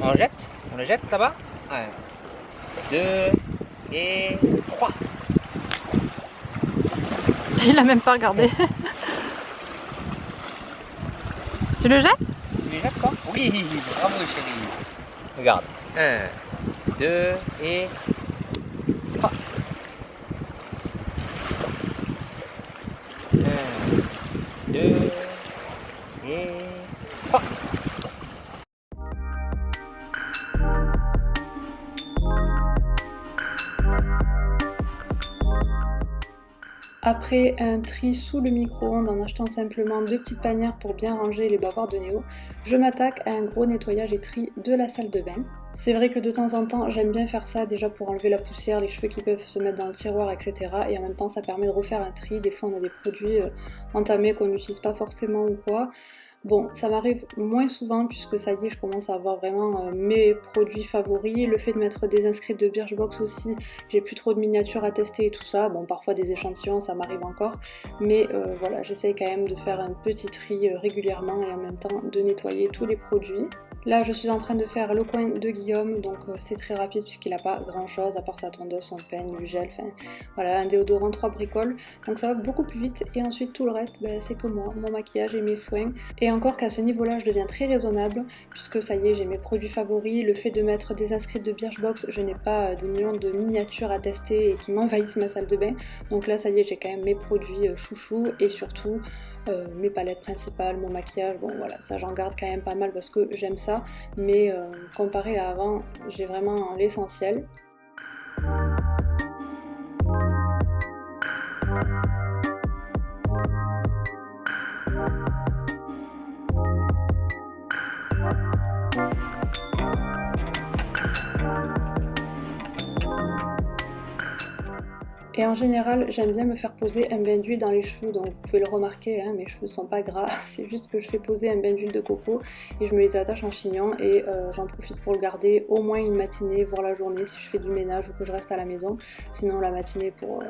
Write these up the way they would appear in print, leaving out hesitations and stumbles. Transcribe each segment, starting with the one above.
On le jette là-bas. 1, 2 et 3. Il a même pas regardé. Tu le jettes? Tu le jettes quoi? Oui, bravo chérie. Regarde. 1, 2 et 3. 1, 2 et 3. Après un tri sous le micro-ondes en achetant simplement 2 petites panières pour bien ranger les bavoirs de Néo, je m'attaque à un gros nettoyage et tri de la salle de bain. C'est vrai que de temps en temps j'aime bien faire ça déjà pour enlever la poussière, les cheveux qui peuvent se mettre dans le tiroir, etc. Et en même temps ça permet de refaire un tri, des fois on a des produits entamés qu'on n'utilise pas forcément ou quoi. Bon, ça m'arrive moins souvent puisque ça y est, je commence à avoir vraiment mes produits favoris. Le fait de mettre des inscrits de Birchbox aussi, j'ai plus trop de miniatures à tester et tout ça. Bon, parfois des échantillons, ça m'arrive encore. Mais voilà, j'essaye quand même de faire un petit tri régulièrement et en même temps de nettoyer tous les produits. Là, je suis en train de faire le coin de Guillaume, donc c'est très rapide puisqu'il n'a pas grand chose à part sa tondeuse, son peigne, du gel, enfin voilà, un déodorant, 3 bricoles. Donc ça va beaucoup plus vite et ensuite tout le reste, c'est que moi, mon maquillage et mes soins. Et encore qu'à ce niveau-là, je deviens très raisonnable puisque ça y est, j'ai mes produits favoris. Le fait de mettre des inscrits de Birchbox, je n'ai pas des millions de miniatures à tester et qui m'envahissent ma salle de bain. Donc là, ça y est, j'ai quand même mes produits chouchous et surtout mes palettes principales, mon maquillage, bon voilà, ça j'en garde quand même pas mal parce que j'aime ça, mais comparé à avant, j'ai vraiment l'essentiel. Et en général, j'aime bien me faire poser un bain d'huile dans les cheveux, donc vous pouvez le remarquer, hein, mes cheveux sont pas gras, c'est juste que je fais poser un bain d'huile de coco et je me les attache en chignon et j'en profite pour le garder au moins une matinée, voire la journée si je fais du ménage ou que je reste à la maison, sinon la matinée pour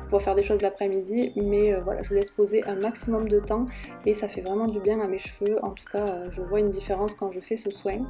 pouvoir faire des choses l'après-midi, mais voilà, je laisse poser un maximum de temps et ça fait vraiment du bien à mes cheveux, en tout cas je vois une différence quand je fais ce soin.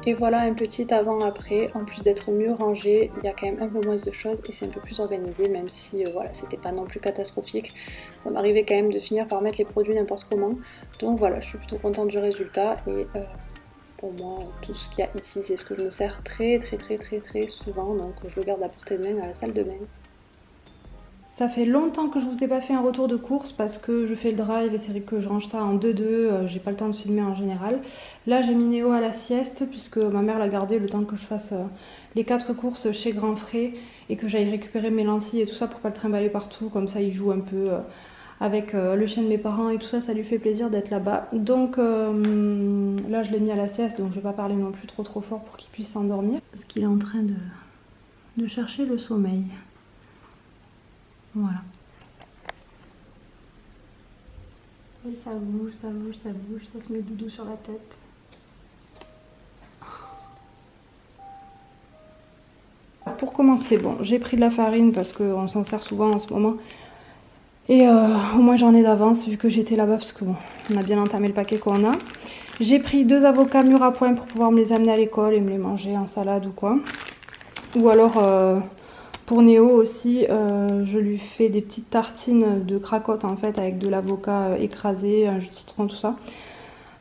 Et voilà un petit avant-après, en plus d'être mieux rangé, il y a quand même un peu moins de choses et c'est un peu plus organisé, même si voilà, c'était pas non plus catastrophique. Ça m'arrivait quand même de finir par mettre les produits n'importe comment. Donc voilà, je suis plutôt contente du résultat et pour moi, tout ce qu'il y a ici, c'est ce que je me sers très souvent, donc je le garde à portée de main à la salle de bain. Ça fait longtemps que je vous ai pas fait un retour de course parce que je fais le drive et c'est vrai que je range ça en 2-2, j'ai pas le temps de filmer en général. Là j'ai mis Néo à la sieste puisque ma mère l'a gardé le temps que je fasse les 4 courses chez Grand Frais et que j'aille récupérer mes lentilles et tout ça pour pas le trimballer partout, comme ça il joue un peu avec le chien de mes parents et tout ça, ça lui fait plaisir d'être là-bas. Donc là je l'ai mis à la sieste, donc je vais pas parler non plus trop fort pour qu'il puisse s'endormir. Parce qu'il est en train de chercher le sommeil. Voilà. Et ça bouge, ça se met doudou sur la tête. Pour commencer, bon, j'ai pris de la farine parce qu'on s'en sert souvent en ce moment. Et au moins j'en ai d'avance vu que j'étais là-bas parce que bon, on a bien entamé le paquet qu'on a. J'ai pris 2 avocats mûrs à point pour pouvoir me les amener à l'école et me les manger en salade ou quoi. Ou alors pour Néo aussi, je lui fais des petites tartines de cracottes en fait avec de l'avocat écrasé, un jus de citron, tout ça.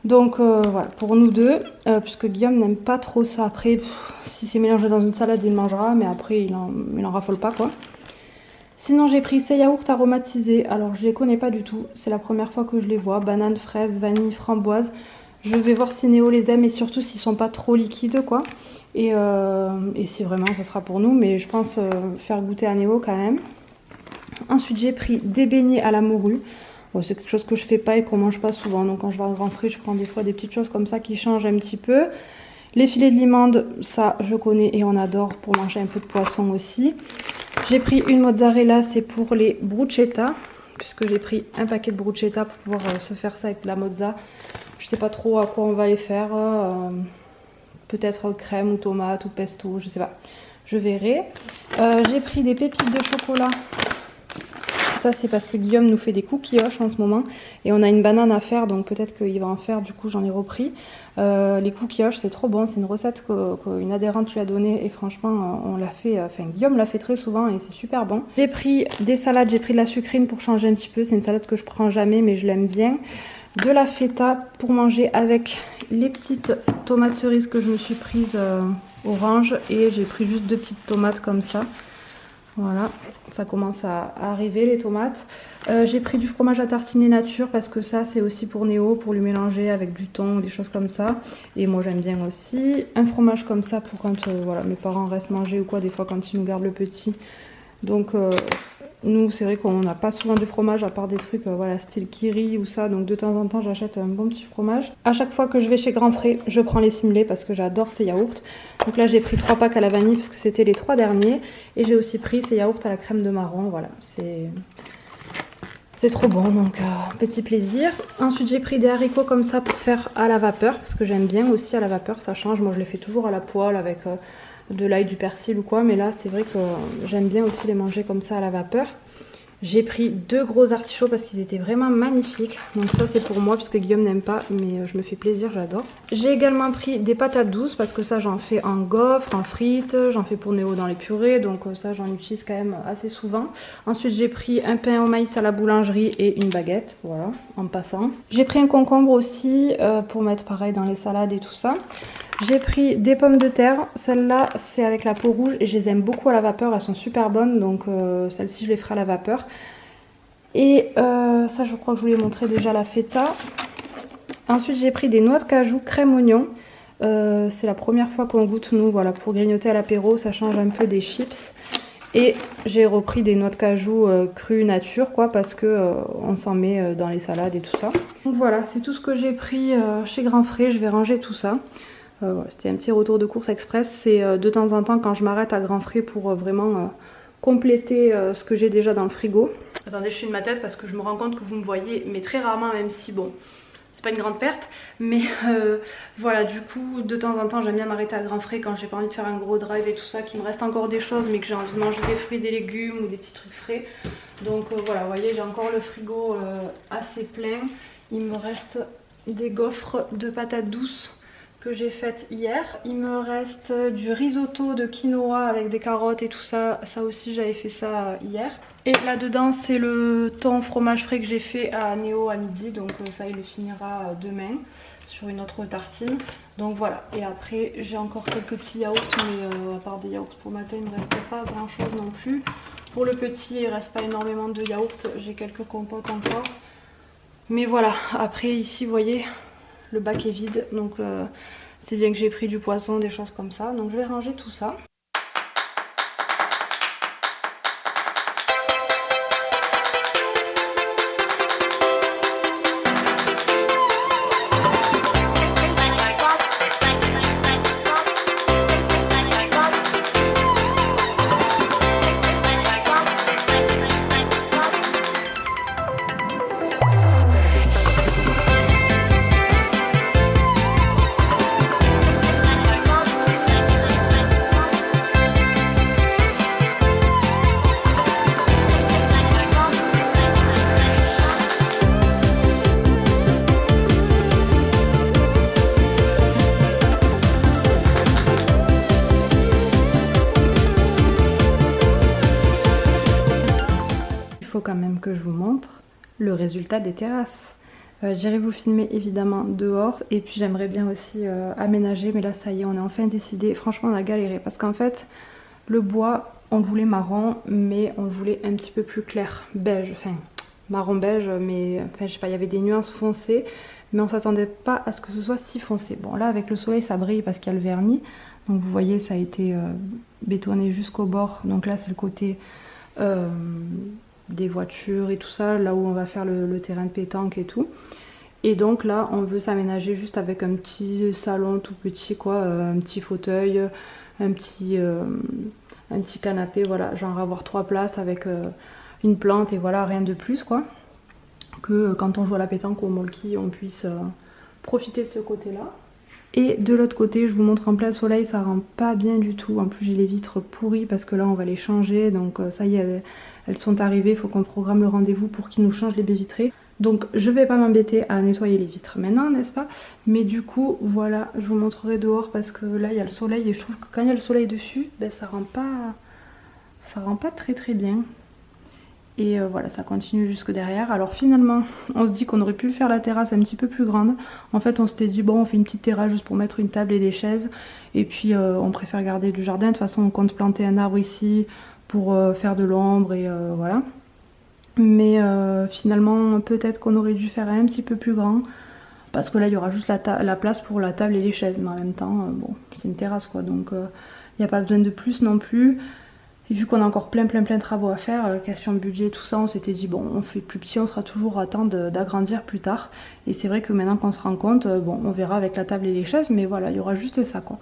Donc voilà, pour nous deux, puisque Guillaume n'aime pas trop ça. Après, si c'est mélangé dans une salade, il mangera, mais après, il en raffole pas, quoi. Sinon, j'ai pris ces yaourts aromatisés. Alors, je les connais pas du tout. C'est la première fois que je les vois. Banane, fraise, vanille, framboise. Je vais voir si Néo les aime et surtout s'ils sont pas trop liquides, quoi. Et si vraiment, ça sera pour nous. Mais je pense faire goûter à Néo quand même. Ensuite, j'ai pris des beignets à la morue. Bon, c'est quelque chose que je fais pas et qu'on mange pas souvent. Donc, quand je vais en grand frais, je prends des fois des petites choses comme ça qui changent un petit peu. Les filets de limande, ça, je connais et on adore pour manger un peu de poisson aussi. J'ai pris une mozzarella, c'est pour les bruschetta, puisque j'ai pris un paquet de bruschetta pour pouvoir se faire ça avec de la mozza. Je sais pas trop à quoi on va les faire, peut-être crème ou tomate ou pesto, je sais pas, je verrai. J'ai pris des pépites de chocolat. Ça c'est parce que Guillaume nous fait des coquilloches en ce moment et on a une banane à faire, donc peut-être qu'il va en faire, du coup j'en ai repris. Les coquilloches c'est trop bon, c'est une recette qu'une adhérente lui a donnée et franchement on l'a fait, enfin Guillaume l'a fait très souvent et c'est super bon. J'ai pris des salades, j'ai pris de la sucrine pour changer un petit peu, c'est une salade que je prends jamais mais je l'aime bien. De la feta pour manger avec les petites tomates cerises que je me suis prises orange et j'ai pris juste 2 petites tomates comme ça. Voilà, ça commence à arriver les tomates. J'ai pris du fromage à tartiner nature parce que ça c'est aussi pour Néo, pour lui mélanger avec du thon ou des choses comme ça. Et moi j'aime bien aussi. Un fromage comme ça pour quand voilà, mes parents restent manger ou quoi, des fois quand ils nous gardent le petit. Donc nous c'est vrai qu'on n'a pas souvent du fromage à part des trucs voilà, style Kiri ou ça. Donc de temps en temps j'achète un bon petit fromage. À chaque fois que je vais chez Grand Frais, je prends les Simlay parce que j'adore ces yaourts. Donc là j'ai pris 3 packs à la vanille parce que c'était les 3 derniers. Et j'ai aussi pris ces yaourts à la crème de marron. Voilà, c'est trop bon, donc petit plaisir. Ensuite j'ai pris des haricots comme ça pour faire à la vapeur parce que j'aime bien aussi à la vapeur, ça change. Moi je les fais toujours à la poêle avec de l'ail, du persil ou quoi, mais là c'est vrai que j'aime bien aussi les manger comme ça à la vapeur. J'ai pris 2 gros artichauts parce qu'ils étaient vraiment magnifiques. Donc ça c'est pour moi puisque Guillaume n'aime pas, mais je me fais plaisir, j'adore. J'ai également pris des patates douces parce que ça j'en fais en gaufres, en frites, j'en fais pour Néo dans les purées, donc ça j'en utilise quand même assez souvent. Ensuite j'ai pris un pain au maïs à la boulangerie et une baguette, voilà, en passant. J'ai pris un concombre aussi pour mettre pareil dans les salades et tout ça. J'ai pris des pommes de terre, celles-là c'est avec la peau rouge et je les aime beaucoup à la vapeur, elles sont super bonnes, donc celles-ci je les ferai à la vapeur. Et ça je crois que je vous l'ai montré déjà, la feta. Ensuite j'ai pris des noix de cajou crème oignon, c'est la première fois qu'on goûte nous, voilà, pour grignoter à l'apéro, ça change un peu des chips. Et j'ai repris des noix de cajou crues nature quoi, parce que on s'en met dans les salades et tout ça. Donc voilà, c'est tout ce que j'ai pris chez Grand Frais, je vais ranger tout ça. C'était un petit retour de course express, c'est de temps en temps quand je m'arrête à Grand Frais pour vraiment compléter ce que j'ai déjà dans le frigo. Attendez, je filme ma tête parce que je me rends compte que vous me voyez, mais très rarement, même si bon, c'est pas une grande perte. Mais voilà, du coup, de temps en temps, j'aime bien m'arrêter à Grand Frais quand j'ai pas envie de faire un gros drive et tout ça, qu'il me reste encore des choses, mais que j'ai envie de manger des fruits, des légumes ou des petits trucs frais. Donc voilà, vous voyez, j'ai encore le frigo assez plein. Il me reste des gaufres de patates douces que j'ai faite hier. Il me reste du risotto de quinoa avec des carottes et tout ça. Ça aussi j'avais fait ça hier. Et là dedans c'est le thon fromage frais que j'ai fait à Néo à midi. Donc ça il le finira demain sur une autre tartine. Donc voilà. Et après j'ai encore quelques petits yaourts. Mais à part des yaourts pour matin il ne me reste pas grand chose non plus. Pour le petit il ne reste pas énormément de yaourts. J'ai quelques compotes encore. Mais voilà. Après ici vous voyez, le bac est vide, donc c'est bien que j'ai pris du poisson, des choses comme ça. Donc je vais ranger tout ça. Quand même que je vous montre le résultat des terrasses. J'irai vous filmer évidemment dehors et puis j'aimerais bien aussi aménager, mais là ça y est, on est enfin décidé. Franchement on a galéré parce qu'en fait le bois on le voulait marron mais on le voulait un petit peu plus clair, beige, enfin marron beige, mais enfin je sais pas, il y avait des nuances foncées mais on s'attendait pas à ce que ce soit si foncé. Bon là avec le soleil ça brille parce qu'il y a le vernis, donc vous voyez ça a été bétonné jusqu'au bord, donc là c'est le côté des voitures et tout ça, là où on va faire le terrain de pétanque et tout. Et donc là on veut s'aménager juste avec un petit salon tout petit quoi, un petit fauteuil, un petit canapé, voilà, genre avoir 3 places avec une plante et voilà, rien de plus quoi. Que quand on joue à la pétanque ou au molki on puisse profiter de ce côté là. Et de l'autre côté, je vous montre en plein soleil, ça rend pas bien du tout. En plus j'ai les vitres pourries parce que là on va les changer, donc ça y est, elles sont arrivées, il faut qu'on programme le rendez-vous pour qu'ils nous changent les baies vitrées. Donc je vais pas m'embêter à nettoyer les vitres maintenant, n'est-ce pas? Mais du coup, voilà, je vous montrerai dehors parce que là il y a le soleil et je trouve que quand il y a le soleil dessus, ben, ça rend pas très très bien. Et voilà, ça continue jusque derrière. Alors finalement, on se dit qu'on aurait pu faire la terrasse un petit peu plus grande. En fait, on s'était dit, bon, on fait une petite terrasse juste pour mettre une table et des chaises. Et puis, on préfère garder du jardin. De toute façon, on compte planter un arbre ici pour faire de l'ombre et voilà. Mais finalement, peut-être qu'on aurait dû faire un petit peu plus grand. Parce que là, il y aura juste la place pour la table et les chaises. Mais en même temps, bon, c'est une terrasse quoi. Donc, il n'y a pas besoin de plus non plus. Et vu qu'on a encore plein de travaux à faire, question de budget, tout ça, on s'était dit bon, on fait plus petit, on sera toujours à temps d'agrandir plus tard. Et c'est vrai que maintenant qu'on se rend compte, bon, on verra avec la table et les chaises, mais voilà, il y aura juste ça quoi.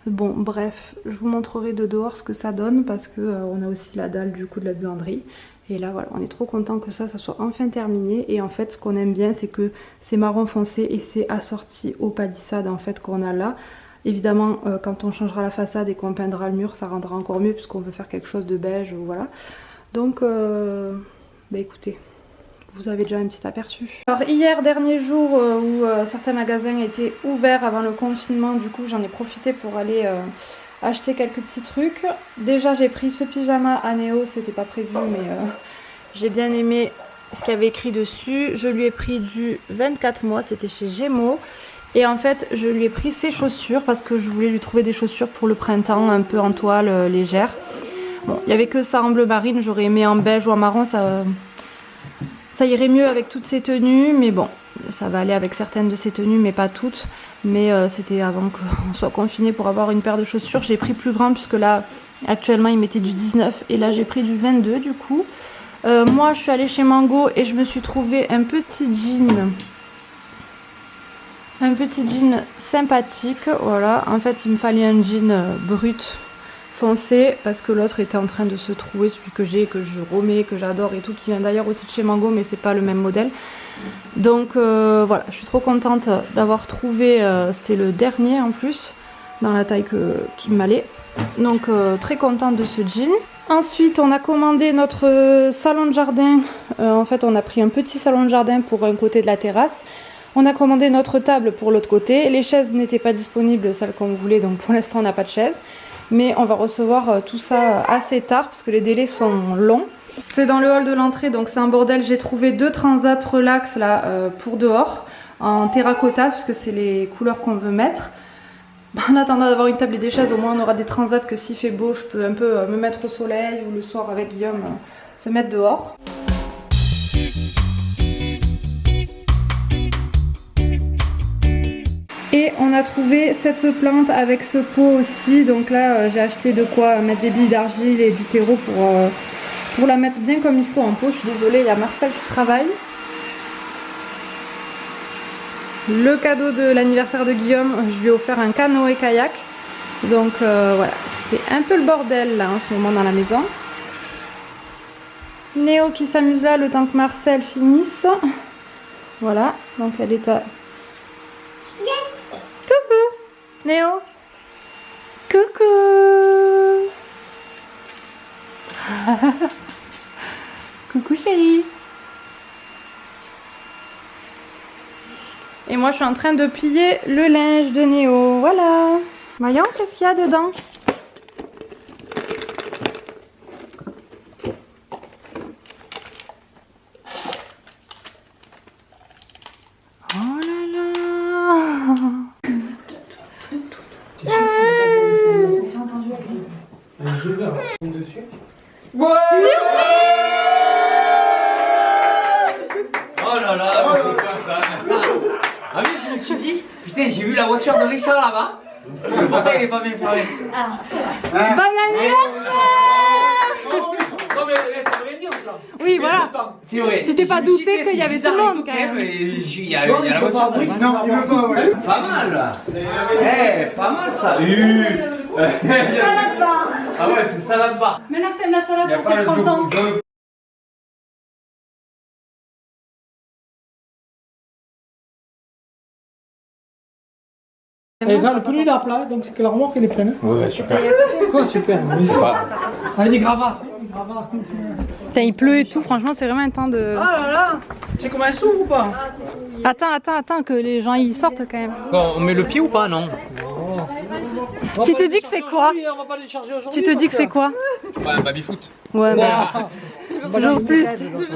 Bon, bref, je vous montrerai de dehors ce que ça donne parce que on a aussi la dalle du coup de la buanderie. Et là voilà, on est trop content que ça soit enfin terminé. Et en fait, ce qu'on aime bien, c'est que c'est marron foncé et c'est assorti aux palissades en fait qu'on a là. Évidemment, quand on changera la façade et qu'on peindra le mur, ça rendra encore mieux puisqu'on veut faire quelque chose de beige, voilà. Donc, bah écoutez, vous avez déjà un petit aperçu. Alors hier, dernier jour où certains magasins étaient ouverts avant le confinement, du coup j'en ai profité pour aller acheter quelques petits trucs. Déjà j'ai pris ce pyjama à Néo, c'était pas prévu mais j'ai bien aimé ce qu'il y avait écrit dessus. Je lui ai pris du 24 mois, c'était chez Gémeaux. Et en fait, je lui ai pris ses chaussures parce que je voulais lui trouver des chaussures pour le printemps, un peu en toile, légère. Bon, il n'y avait que ça en bleu marine, j'aurais aimé en beige ou en marron, ça irait mieux avec toutes ces tenues. Mais bon, ça va aller avec certaines de ces tenues, mais pas toutes. Mais c'était avant qu'on soit confiné pour avoir une paire de chaussures. J'ai pris plus grand puisque là, actuellement, il mettait du 19 et là, j'ai pris du 22 du coup. Moi, je suis allée chez Mango et je me suis trouvé un petit jean. Un petit jean sympathique, voilà. En fait, il me fallait un jean brut foncé parce que l'autre était en train de se trouver, celui que j'ai, que je remets, que j'adore et tout, qui vient d'ailleurs aussi de chez Mango, mais c'est pas le même modèle. Donc voilà, je suis trop contente d'avoir trouvé, c'était le dernier en plus, dans la taille qui m'allait. Donc très contente de ce jean. Ensuite, on a commandé notre salon de jardin. En fait, on a pris un petit salon de jardin pour un côté de la terrasse. On a commandé notre table pour l'autre côté. Les chaises n'étaient pas disponibles, celles qu'on voulait, donc pour l'instant on n'a pas de chaise. Mais on va recevoir tout ça assez tard parce que les délais sont longs. C'est dans le hall de l'entrée, donc c'est un bordel. J'ai trouvé 2 transats relax là pour dehors en terracotta parce que c'est les couleurs qu'on veut mettre. En attendant d'avoir une table et des chaises, au moins on aura des transats que s'il fait beau, je peux un peu me mettre au soleil ou le soir avec Guillaume se mettre dehors. Et on a trouvé cette plante avec ce pot aussi, donc là j'ai acheté de quoi mettre des billes d'argile et du terreau pour la mettre bien comme il faut en pot. Je suis désolée, il y a Marcel qui travaille. Le cadeau de l'anniversaire de Guillaume, je lui ai offert un canoë kayak. Donc voilà, c'est un peu le bordel là en ce moment dans la maison. Néo qui s'amuse là le temps que Marcel finisse. Voilà, donc elle est à... Coucou Néo. Coucou. Coucou chérie. Et moi je suis en train de plier le linge de Néo. Voilà. Voyons qu'est-ce qu'il y a dedans. dessus. Ouais. Oh là là, mais c'est quoi ça? Ah oui, je me suis dit, putain, j'ai vu la voiture de Richard là-bas. Pourquoi il est pas bien fermé? Bon anniversaire! Non mais ça veut rien dire ça. Oui, voilà. C'est vrai. Tu t'es pas douté qu'il y avait tout le monde quand même. Il y a la voiture de Richard. Non, il veut pas, ouais. Pas mal là. Eh, pas mal ça. Salade bar. Ah ouais, c'est salade bar. Maintenant que t'aimes la salade pour tes 30 ans. Et là, le pneu il est à plat, donc c'est que la remorque elle est pleine. Ouais, super. Quoi, super. C'est pas. Avec des gravates. Des gravates. Putain, il pleut et tout, franchement, c'est vraiment un temps de. Ah là là. C'est comme un sourd ou pas? Attends, que les gens y sortent quand même. Bon, on met le pied ou pas, non? Tu te dis que c'est quoi? On va pas les charger aujourd'hui. Tu te dis que c'est quoi? Ouais, un baby-foot. Ouais, bah. Toujours plus.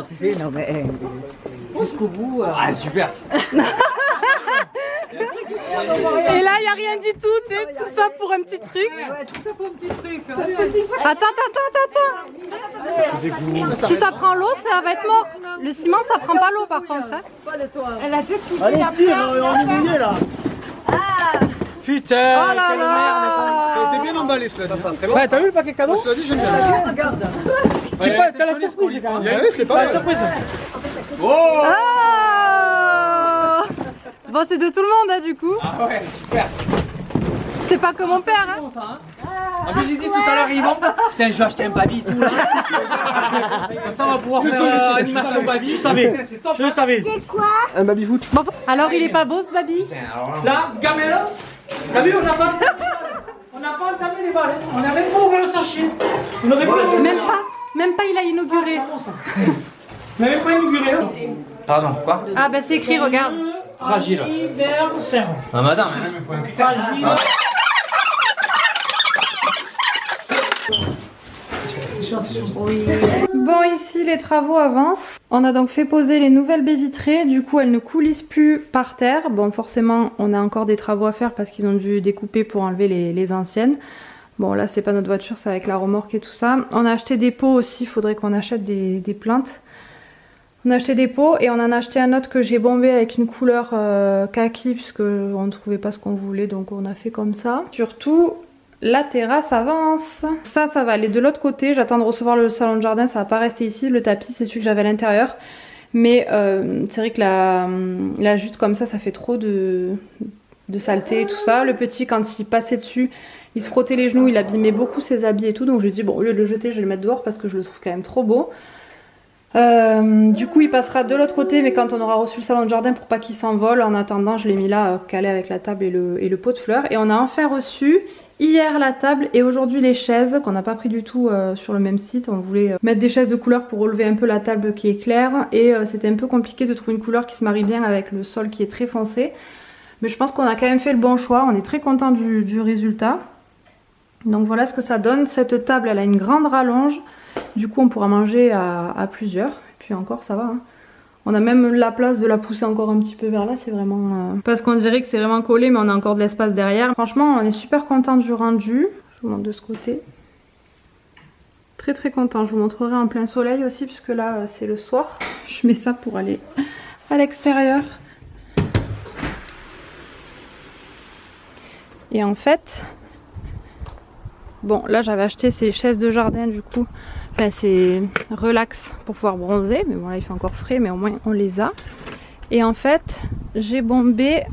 Tu sais, non mais jusqu'au bout. Ah, super. Et là, il n'y a rien du tout, tu sais, tout ça pour un petit truc. Ouais, tout ça pour un petit truc. Attends. Si ça prend l'eau, ça va être mort. Le ciment, ça prend pas l'eau par contre. Hein. Elle a fait ce qu'il Allez, tire, on est mouillé là. Putain, Oh là quelle là. merde. Ça a été bien emballé cela dit. Ouais, t'as vu le paquet cadeau? Cela dit, j'aime bien. Regarde. T'as la surprise quand même. Ouais, c'est pas La mal. surprise. Ah bon, c'est de tout le monde, hein, du coup. Ah ouais, super. C'est pas que mon père. Hein. En plus, j'ai dit tout à l'heure, ils vont. Putain, je vais acheter un baby tout là. Comme ça, on va pouvoir faire animation baby. Je savais. C'est top. Je le savais. Un baby-foot. Bon, alors, il est pas beau ce baby? Putain, alors Là, gamelle. T'as vu, on n'a pas entamé les balles. On a même pas ouvert le sachet. On aurait pu rester. Même pas, il a inauguré. On n'avait pas inauguré. Pardon, quoi? Ah, bah c'est écrit, regarde. Fragile. Anniversaire. Ah, madame, hein, il me faut un cul. Fragile. Bon, ici les travaux avancent. On a donc fait poser les nouvelles baies vitrées. Du coup, elles ne coulissent plus par terre. Bon, forcément, on a encore des travaux à faire parce qu'ils ont dû découper pour enlever les anciennes. Bon, là, c'est pas notre voiture, c'est avec la remorque et tout ça. On a acheté des pots aussi. Il faudrait qu'on achète des plantes. On a acheté des pots et on en a acheté un autre que j'ai bombé avec une couleur kaki puisque on ne trouvait pas ce qu'on voulait, donc on a fait comme ça. Surtout, la terrasse avance. Ça va aller de l'autre côté. J'attends de recevoir le salon de jardin, ça va pas rester ici. Le tapis, c'est celui que j'avais à l'intérieur. Mais c'est vrai que la jute comme ça fait trop de saleté et tout ça. Le petit, quand il passait dessus, il se frottait les genoux, il abîmait beaucoup ses habits et tout. Donc je lui ai dit, bon, au lieu de le jeter, je vais le mettre dehors parce que je le trouve quand même trop beau. Du coup il passera de l'autre côté, mais quand on aura reçu le salon de jardin pour pas qu'il s'envole. En attendant, je l'ai mis là calé avec la table et le pot de fleurs. Et on a enfin reçu hier la table et aujourd'hui les chaises qu'on n'a pas pris du tout sur le même site. On voulait mettre des chaises de couleur pour relever un peu la table qui est claire et c'était un peu compliqué de trouver une couleur qui se marie bien avec le sol qui est très foncé. Mais je pense qu'on a quand même fait le bon choix. On est très content du résultat. Donc voilà ce que ça donne. Cette table, elle a une grande rallonge. Du coup, on pourra manger à plusieurs. Et puis encore, ça va. Hein. On a même la place de la pousser encore un petit peu vers là. C'est vraiment... Parce qu'on dirait que c'est vraiment collé, mais on a encore de l'espace derrière. Franchement, on est super content du rendu. Je vous montre de ce côté. Très très content. Je vous montrerai en plein soleil aussi, puisque là, c'est le soir. Je mets ça pour aller à l'extérieur. Et en fait... Bon, là j'avais acheté ces chaises de jardin du coup, enfin, c'est relax pour pouvoir bronzer, mais bon là il fait encore frais, mais au moins on les a. Et en fait, j'ai bombé,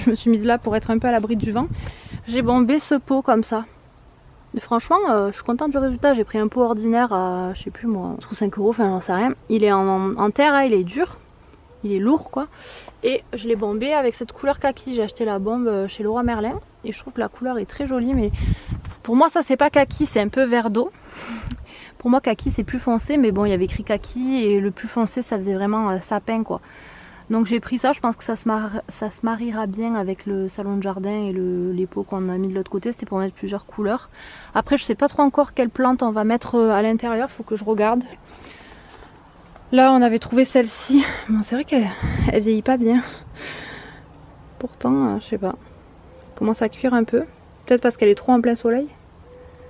je me suis mise là pour être un peu à l'abri du vent, j'ai bombé ce pot comme ça. Et franchement, je suis contente du résultat, j'ai pris un pot ordinaire à, je sais plus moi, je trouve 5 €, enfin j'en sais rien. Il est en terre, hein, il est dur, il est lourd quoi. Et je l'ai bombé avec cette couleur kaki, j'ai acheté la bombe chez Leroy Merlin. Et je trouve que la couleur est très jolie, mais pour moi ça c'est pas kaki, c'est un peu vert d'eau. Pour moi kaki c'est plus foncé, mais bon il y avait écrit kaki et le plus foncé ça faisait vraiment sapin quoi. Donc j'ai pris ça, je pense que ça se mariera bien avec le salon de jardin et les pots qu'on a mis de l'autre côté. C'était pour mettre plusieurs couleurs. Après je sais pas trop encore quelle plante on va mettre à l'intérieur, faut que je regarde. Là on avait trouvé celle-ci, bon c'est vrai qu'elle vieillit pas bien. Pourtant je sais pas, commence à cuire un peu. Peut-être parce qu'elle est trop en plein soleil.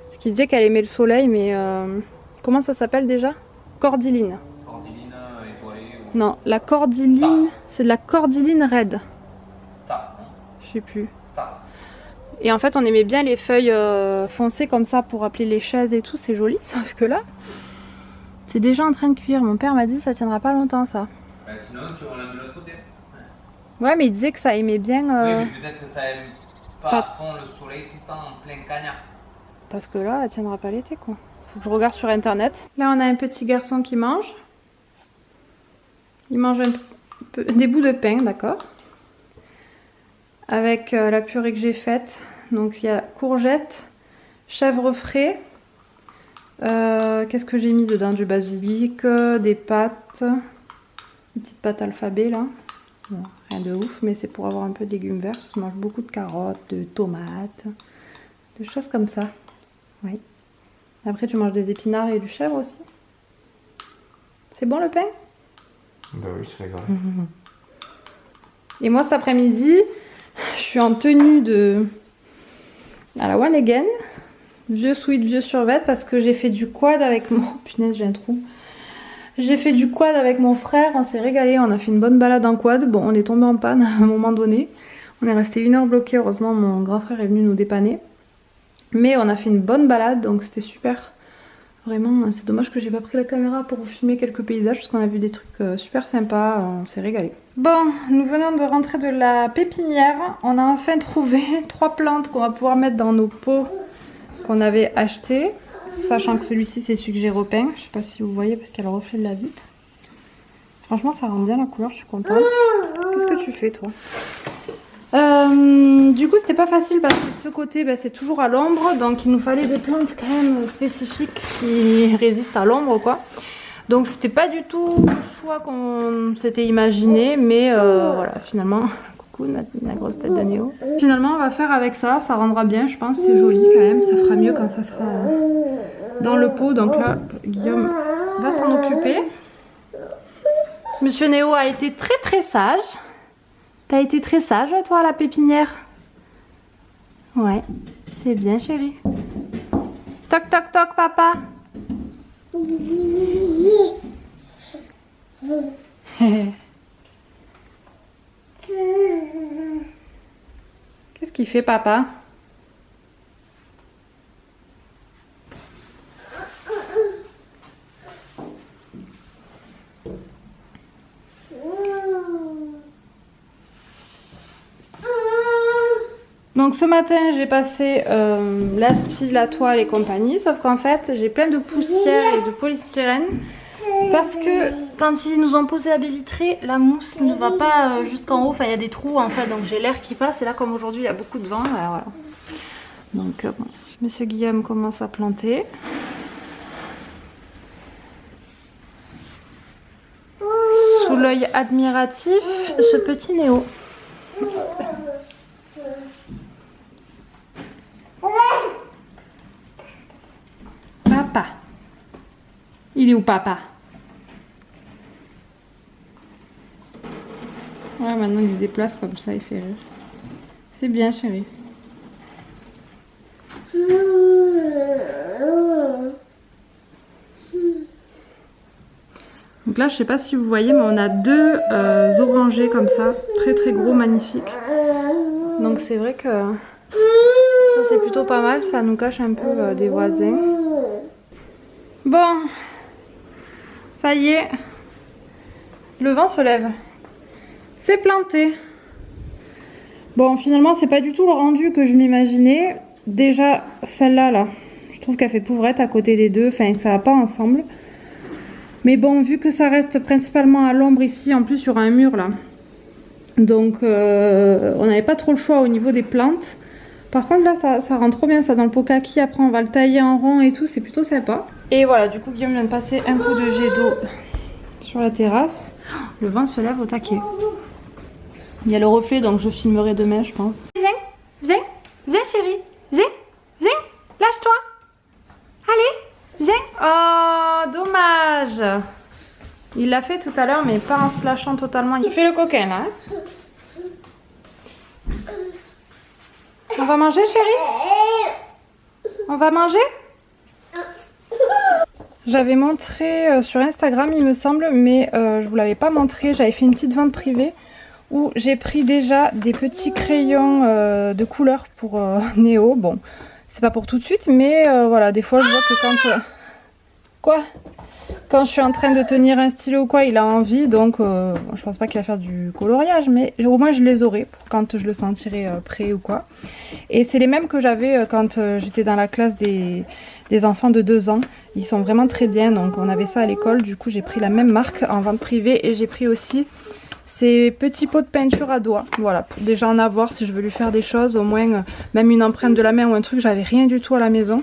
Parce qui disait qu'elle aimait le soleil, mais comment ça s'appelle déjà? Cordyline. Cordyline étoilée ou... Non, la cordyline, c'est de la cordyline raide. Star, non? Je sais plus. Star. Et en fait, on aimait bien les feuilles foncées comme ça pour appeler les chaises et tout, c'est joli. Sauf que là, c'est déjà en train de cuire. Mon père m'a dit ça tiendra pas longtemps ça. Ben, sinon, tu relances de l'autre côté. Ouais, mais il disait que ça aimait bien. Oui, mais peut-être que ça aime pas pas- à fond le soleil tout le temps en plein cagnard. Parce que là, elle tiendra pas l'été quoi. Faut que je regarde sur internet. Là, on a un petit garçon qui mange. Il mange des bouts de pain, d'accord. Avec la purée que j'ai faite. Donc il y a courgettes, chèvre frais. Qu'est-ce que j'ai mis dedans? Du basilic, des pâtes. Une petite pâte alphabet là. Bon, rien de ouf, mais c'est pour avoir un peu de légumes verts. Parce qu'il mange beaucoup de carottes, de tomates, de choses comme ça. Oui. Après tu manges des épinards et du chèvre aussi. C'est bon le pain? Bah oui, c'est grave. Et moi cet après-midi, je suis en tenue à la One Again. Vieux sweat, vieux survêt parce que j'ai fait du quad avec mon... Punaise, j'ai un trou. J'ai fait du quad avec mon frère, on s'est régalé, on a fait une bonne balade en quad. Bon, on est tombé en panne à un moment donné. On est resté 1 heure bloqué, heureusement mon grand frère est venu nous dépanner. Mais on a fait une bonne balade, donc c'était super. Vraiment, c'est dommage que j'ai pas pris la caméra pour vous filmer quelques paysages parce qu'on a vu des trucs super sympas, on s'est régalé. Bon, nous venons de rentrer de la pépinière. On a enfin trouvé 3 plantes qu'on va pouvoir mettre dans nos pots qu'on avait achetés. Sachant que celui-ci c'est celui que j'ai repeint. Je sais pas si vous voyez parce qu'il y a le reflet de la vitre. Franchement ça rend bien la couleur, je suis contente. Qu'est-ce que tu fais toi? Du coup c'était pas facile parce que de ce côté c'est toujours à l'ombre. Donc il nous fallait des plantes quand même spécifiques qui résistent à l'ombre quoi. Donc c'était pas du tout le choix qu'on s'était imaginé. Mais voilà finalement... La grosse tête de Néo. Finalement on va faire avec ça, ça rendra bien je pense, c'est joli quand même, ça fera mieux quand ça sera dans le pot. Donc là Guillaume va s'en occuper. Monsieur Néo a été très sage. T'as été très sage toi à la pépinière? Ouais, c'est bien chérie. Toc toc toc papa. Qu'est-ce qu'il fait papa? Donc ce matin j'ai passé l'aspi, la toile et compagnie, sauf qu'en fait j'ai plein de poussière et de polystyrène parce que quand ils nous ont posé la baie vitrée, la mousse ne va pas jusqu'en haut, enfin il y a des trous en fait, donc j'ai l'air qui passe et là comme aujourd'hui il y a beaucoup de vent, voilà. Donc bon, monsieur Guillaume commence à planter. Sous l'œil admiratif de ce petit Néo. Papa. Il est où papa? Ouais, maintenant il se déplace comme ça, il fait rire. C'est bien chérie. Donc là je sais pas si vous voyez mais on a 2 orangers comme ça, très gros, magnifiques. Donc c'est vrai que ça c'est plutôt pas mal, ça nous cache un peu des voisins. Bon, ça y est, le vent se lève. C'est planté. Bon finalement c'est pas du tout le rendu que je m'imaginais. Déjà celle-là là, je trouve qu'elle fait pauvrette à côté des deux, enfin que ça va pas ensemble. Mais bon vu que ça reste principalement à l'ombre ici, en plus il y aura un mur là. Donc on n'avait pas trop le choix au niveau des plantes. Par contre là ça rend trop bien ça dans le pot kaki, après on va le tailler en rond et tout, c'est plutôt sympa. Et voilà, du coup Guillaume vient de passer un coup de jet d'eau sur la terrasse. Le vent se lève au taquet. Il y a le reflet donc je filmerai demain je pense. Viens chérie, viens, lâche-toi. Allez, viens. Oh dommage. Il l'a fait tout à l'heure mais pas en se lâchant totalement. Il fait le coquin là. On va manger chérie? On va manger? J'avais montré sur Instagram il me semble, mais je vous l'avais pas montré. J'avais fait une petite vente privée où j'ai pris déjà des petits crayons de couleur pour Néo. Bon, c'est pas pour tout de suite, mais voilà, des fois je vois que quand... Quoi ? Quand je suis en train de tenir un stylo ou quoi, il a envie, donc je pense pas qu'il va faire du coloriage, mais au moins je les aurai pour quand je le sentirai prêt ou quoi. Et c'est les mêmes que j'avais quand j'étais dans la classe des enfants de 2 ans. Ils sont vraiment très bien, donc on avait ça à l'école. Du coup j'ai pris la même marque en vente privée et j'ai pris aussi ces petits pots de peinture à doigts. Voilà, pour déjà en avoir si je veux lui faire des choses, au moins même une empreinte de la main ou un truc. J'avais rien du tout à la maison.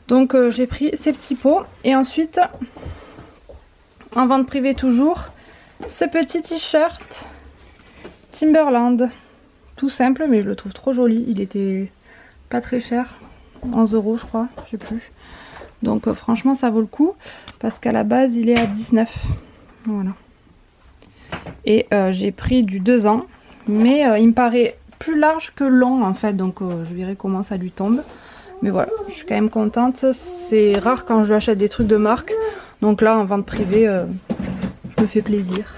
Donc j'ai pris ces petits pots et ensuite, en vente privée toujours, ce petit t-shirt Timberland. Tout simple mais je le trouve trop joli. Il était pas très cher, 11 € je crois, je sais plus. Donc franchement ça vaut le coup parce qu'à la base il est à 19. Voilà. Et j'ai pris du 2 ans mais il me paraît plus large que long en fait. Donc je verrai comment ça lui tombe. Mais voilà, je suis quand même contente. C'est rare quand je lui achète des trucs de marque. Donc là, en vente privée, je me fais plaisir.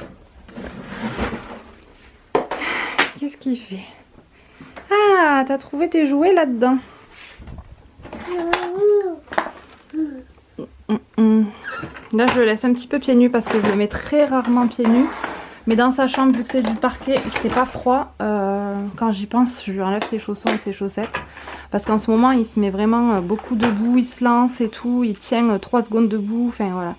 Qu'est-ce qu'il fait? Ah, t'as trouvé tes jouets là-dedans. Là, je le laisse un petit peu pieds nus parce que je le mets très rarement pieds nus. Mais dans sa chambre, vu que c'est du parquet, c'est pas froid. Quand j'y pense, je lui enlève ses chaussons et ses chaussettes. Parce qu'en ce moment, il se met vraiment beaucoup debout, il se lance et tout. Il tient 3 secondes debout. Enfin voilà.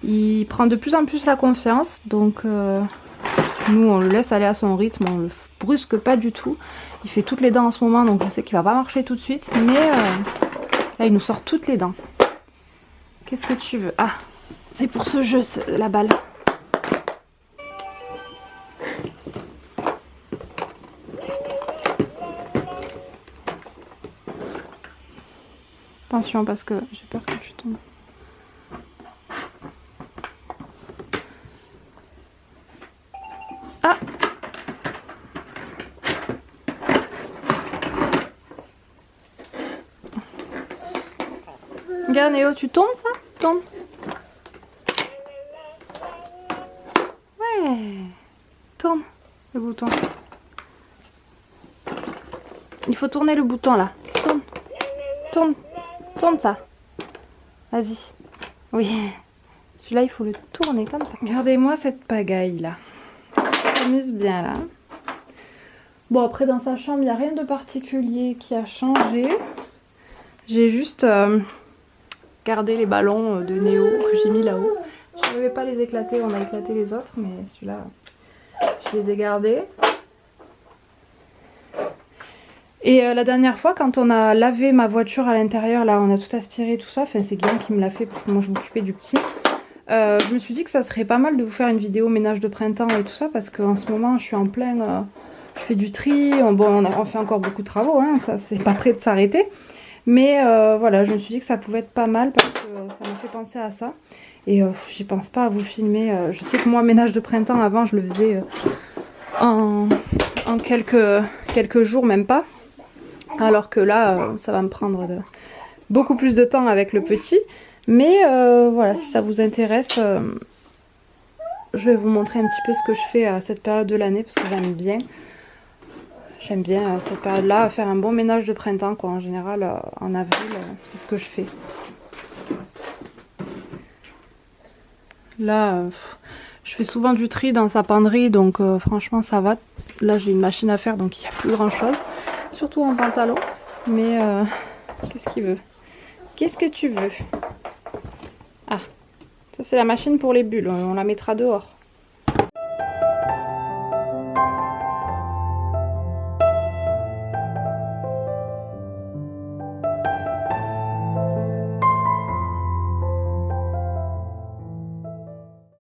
Il prend de plus en plus la confiance. Donc nous, on le laisse aller à son rythme. On le brusque pas du tout. Il fait toutes les dents en ce moment. Donc je sais qu'il va pas marcher tout de suite. Mais là, il nous sort toutes les dents. Qu'est-ce que tu veux? Ah, c'est pour ce jeu, la balle. Attention parce que j'ai peur que tu tombes. Ah! Regarde Néo, tu tombes ça? Tombe. Ouais. Tourne le bouton. Il faut tourner le bouton là. Tourne. Tourne. Tourne ça. Vas-y. Oui. Celui-là, il faut le tourner comme ça. Regardez-moi cette pagaille là. On s'amuse bien là. Bon, après dans sa chambre, il n'y a rien de particulier qui a changé. J'ai juste gardé les ballons de Néo que j'ai mis là-haut. Je ne vais pas les éclater, on a éclaté les autres, mais celui-là, je les ai gardés. Et la dernière fois, quand on a lavé ma voiture à l'intérieur, là, on a tout aspiré, tout ça. Enfin, c'est Guillaume qui me l'a fait parce que moi, je m'occupais du petit. Je me suis dit que ça serait pas mal de vous faire une vidéo ménage de printemps et tout ça parce qu'en ce moment, je suis en plein... je fais du tri. Bon, on fait encore beaucoup de travaux, hein, ça, c'est pas prêt de s'arrêter. Mais voilà, je me suis dit que ça pouvait être pas mal parce que ça m'a fait penser à ça. Et j'y pense pas à vous filmer. Je sais que moi, ménage de printemps, avant, je le faisais en quelques jours, même pas. Alors que là, ça va me prendre beaucoup plus de temps avec le petit. Mais voilà, si ça vous intéresse, je vais vous montrer un petit peu ce que je fais à cette période de l'année. Parce que j'aime bien. J'aime bien cette période-là, faire un bon ménage de printemps, quoi. En général, en avril, c'est ce que je fais. Là, je fais souvent du tri dans sa penderie, donc franchement, ça va. Là, j'ai une machine à faire, donc il n'y a plus grand-chose. Surtout en pantalon. Mais qu'est-ce qu'il veut? Qu'est-ce que tu veux? Ah, ça c'est la machine pour les bulles. On la mettra dehors.